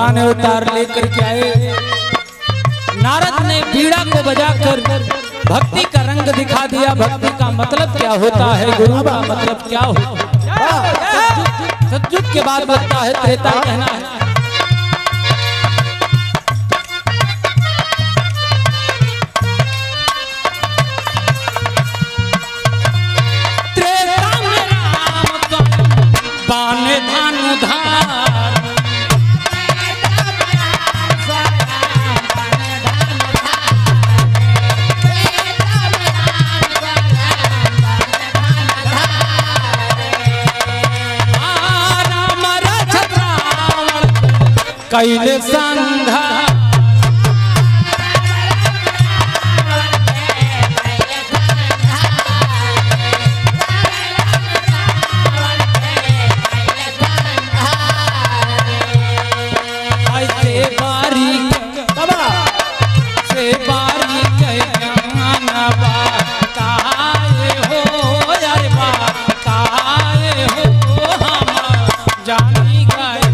भगवान अवतार लेकर के आए। नारद ने बीड़ा को बजाकर भक्ति का रंग दिखा दिया। भक्ति का मतलब क्या होता है, गुरु का मतलब क्या होता है। सतयुग के बाद लगता है त्रेता कहना है। त्रेता में राम बाने धानुधार, कैले संघा ऐसे बारी से बारी कहनवा काहे हो यार बात काहे हो हम जानी गए।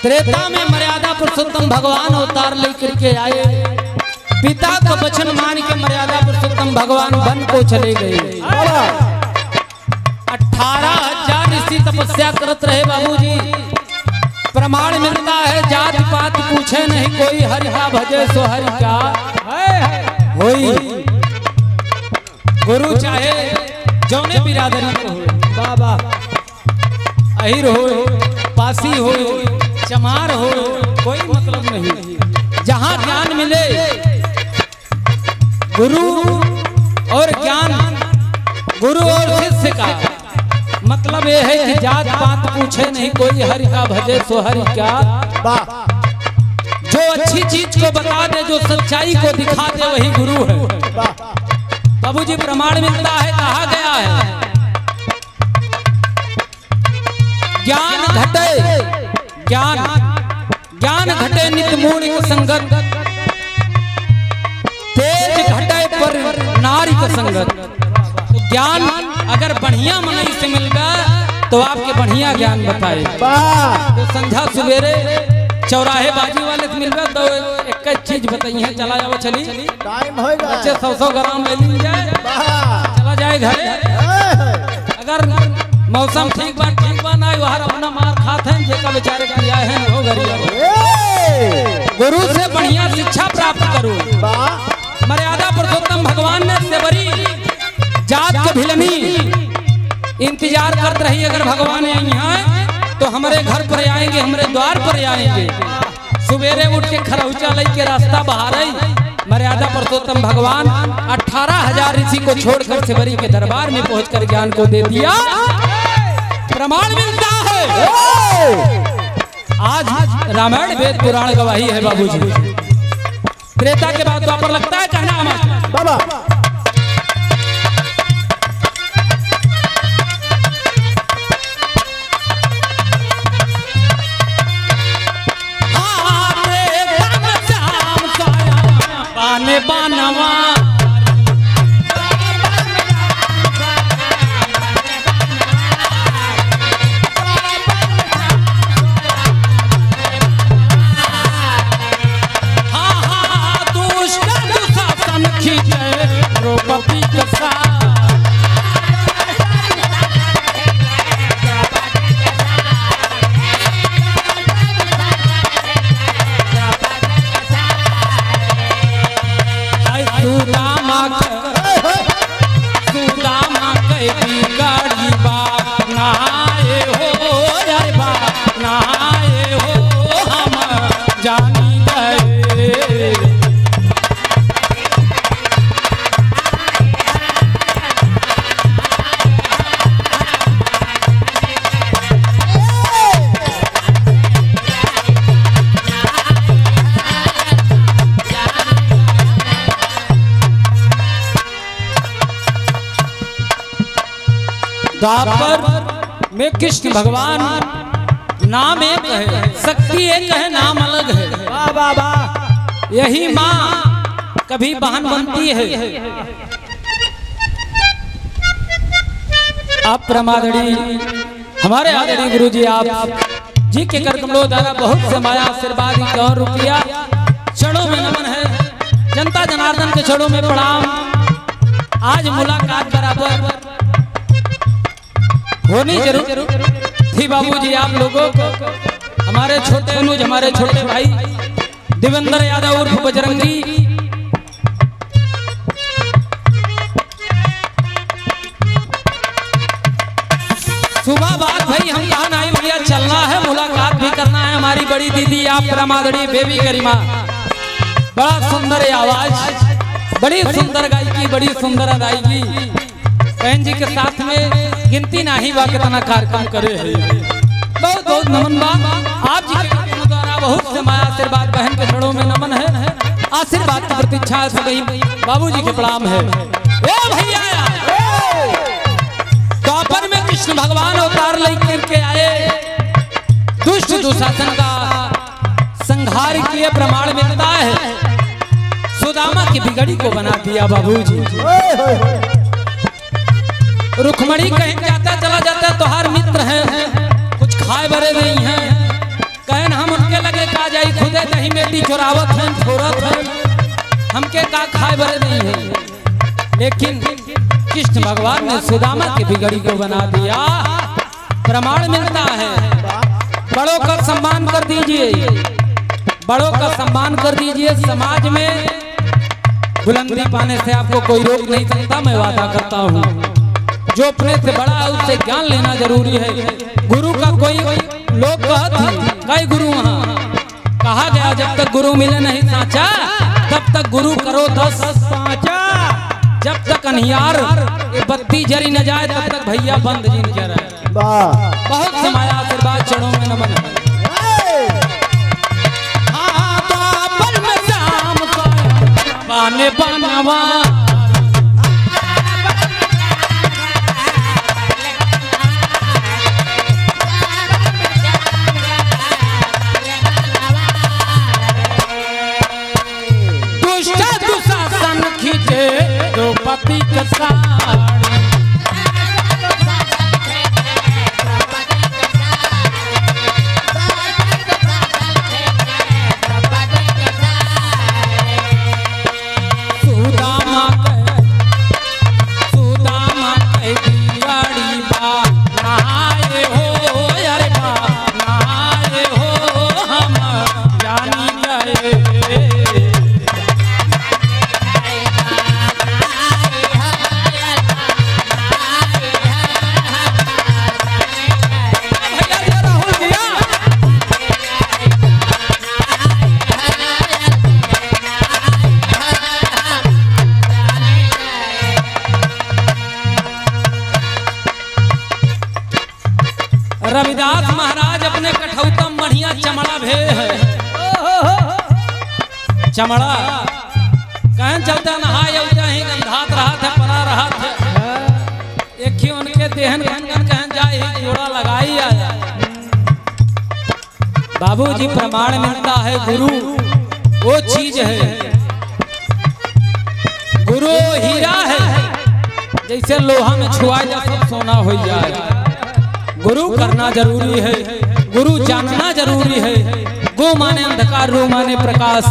त्रेता में मर्यादा पुरुषोत्तम भगवान अवतार लेकर के आए। पिता का वचन मान के मर्यादा पुरुषोत्तम भगवान वन को चले गए। 18,000 ऋषि तपस्या करत रहे बाबूजी। प्रमाण मिलता है जात पात पूछे नहीं कोई, हरि का भजे सो हरि का होई। गुरु चाहे जौने बिरादरी को हो, बाबा अहिर हो पासी हो चमार हो, कोई मतलब नहीं। जहां ज्ञान मिले गुरु और ज्ञान, गुरु और शिष्य का मतलब यह है कि जात पात पूछे नहीं कोई, हरि का भजे सो हरि क्या। जो अच्छी चीज को बता दे, जो सच्चाई को दिखा दे, वही गुरु है। बाबूजी प्रमाण मिलता है, कहा गया है ज्ञान घटे ज्ञान ज्ञान घटे नित मूढ़ संगत, तेज घटे पर नारी का संगत। तो ज्ञान अगर बढ़िया मनई से मिल गया तो आपके बढ़िया ज्ञान बताए। तो संध्या सवेरे चौराहे बाजी वाले से मिल गया तो एक चीज बताई है, चला जाओ चली टाइम होगा, बच्चे 100 ग्राम ले ली जाए, चला जाए घरे। अगर मौसम ठीक बा ना वहां अपना मार खाते हैं, जेका बेचारे किया है हो गरिया। गुरु से बढ़िया शिक्षा प्राप्त करो। मर्यादा पुरुषोत्तम भगवान ने सेवरी जात के भिलनी इंतजार करते रही। अगर भगवान आई हैं तो हमारे घर पर आएंगे, हमारे द्वार पर आएंगे। सवेरे उठ के खरौचा ले के रास्ता बाहर आई। मर्यादा पुरुषोत्तम भगवान 18,000 ऋषि को छोड़कर सेवरी के दरबार में पहुंचकर ज्ञान को दे दिया। प्रमाण मिलता है आज रामायण वेद पुराण गवाही है बाबूजी। त्रेता के बाद द्वापर लगता है कहना हमारा बाबा। बाने बानवा खींचे द्वापर में कृष्ण भगवान नाम एक है, शक्ति एक है, नाम अलग है। वाह वाह वाह। यही माँ कभी बहन बनती है। आप प्रमादड़ी हमारे आदरणीय गुरु जी आप जी के कर कमलों द्वारा बहुत से माया आशीर्वाद और रुपया चरणों में नमन है। जनता जनार्दन के चरणों में प्रणाम। आज मुलाकात बराबर होनी जरूर थी बाबूजी आप लोगों को। हमारे छोटे अनुज, हमारे छोटे भाई देवेंद्र यादव उर्फ बजरंगी, सुबह बाद भाई हम कहा नहीं भैया चलना है, मुलाकात भी करना है। हमारी बड़ी दीदी आप प्रमादड़ी बेबी गरिमा, बड़ा सुंदर आवाज, बड़ी सुंदर गायकी, बड़ी सुंदर अदायगी। बहन जी के साथ में गिनती नहीं बा कितना कार्यक्रम करे है। बहुत बहुत नमन बा आप जी के द्वारा, बहुत से माया आशीर्वाद बहन के चरणों में नमन है। आशीर्वाद की प्रतीक्षा सभी बाबूजी के प्रणाम है। ए भैया द्वापर में कृष्ण भगवान अवतार लेकर के आए, दुष्ट दुशासन का संहार किए प्रमाण मिलता है। सुदामा की बिगड़ी को बना दिया बाबूजी। रुक्मणी कहीं जाता चला जाता तोहार मित्र है, कुछ खाए बरे नहीं है, कहन हम उनके लगे का जाई खुदे दही मेटी चुरावत हैं, छोड़त हैं, हमके का खाए बरे नहीं है। लेकिन कृष्ण भगवान ने सुदामा की बिगड़ी को बना दिया। प्रमाण मिलता है। बड़ों का सम्मान कर दीजिए, बड़ों का सम्मान कर दीजिए। समाज में बुलंदी पाने से आपको कोई रोक नहीं सकता। मैं वादा करता हूँ जो अपने से बड़ा है उससे ज्ञान लेना जरूरी है। गुरु का कोई लोग कहते कई गुरु वहाँ कहा गया जब तक गुरु मिले नहीं साचा तब तक गुरु करो 10 साचा। जब तक अनियार ये बत्ती जरी न जाए तब तक भैया बंद जिन कह रहे। बहुत से माया आशीर्वाद चरणों में नमन है। हाँ द्वापर में श्याम बाने बनवा, दुष्ट दुशासन खींचे द्रौपदी के साड़ी। सुदामा के बिगड़ी बा नहाए हो, अरे बा नहाए हो, हम जानी गए। रविदास महाराज अपने कठौतम बढ़िया चमड़ा भे है। चमड़ा कहन चलता नहाए ही गंधात रहा था, परा रहा था। एक ही उनके देहन कहन जाए जोड़ा लगाई आया। बाबूजी प्रमाण मिलता है। गुरु वो चीज है, गुरु हीरा है, जैसे लोहा में छुआ जा सब सोना हो जाए। गुरु करना जरूरी है, गुरु जानना जरूरी है। गो माने अंधकार, रू माने प्रकाश,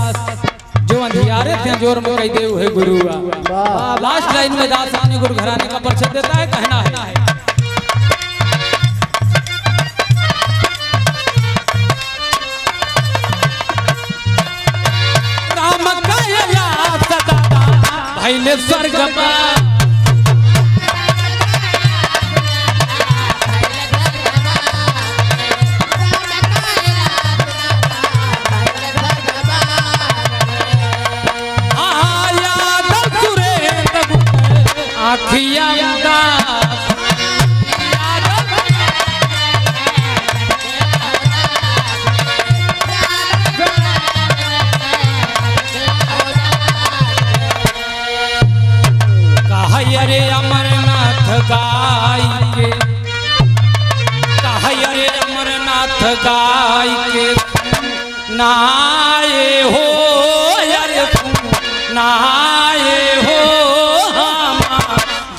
जो अंधियारे थे जोर में कह दे है गुरु। लास्ट लाइन में दास अपने गुरु घराने का परिचय देता है, कहना है राम का सदा भाई ने स्वर्ग पर आखिया नाथ गाय के नाये हो अरे नाये हो हम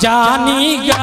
जानी गा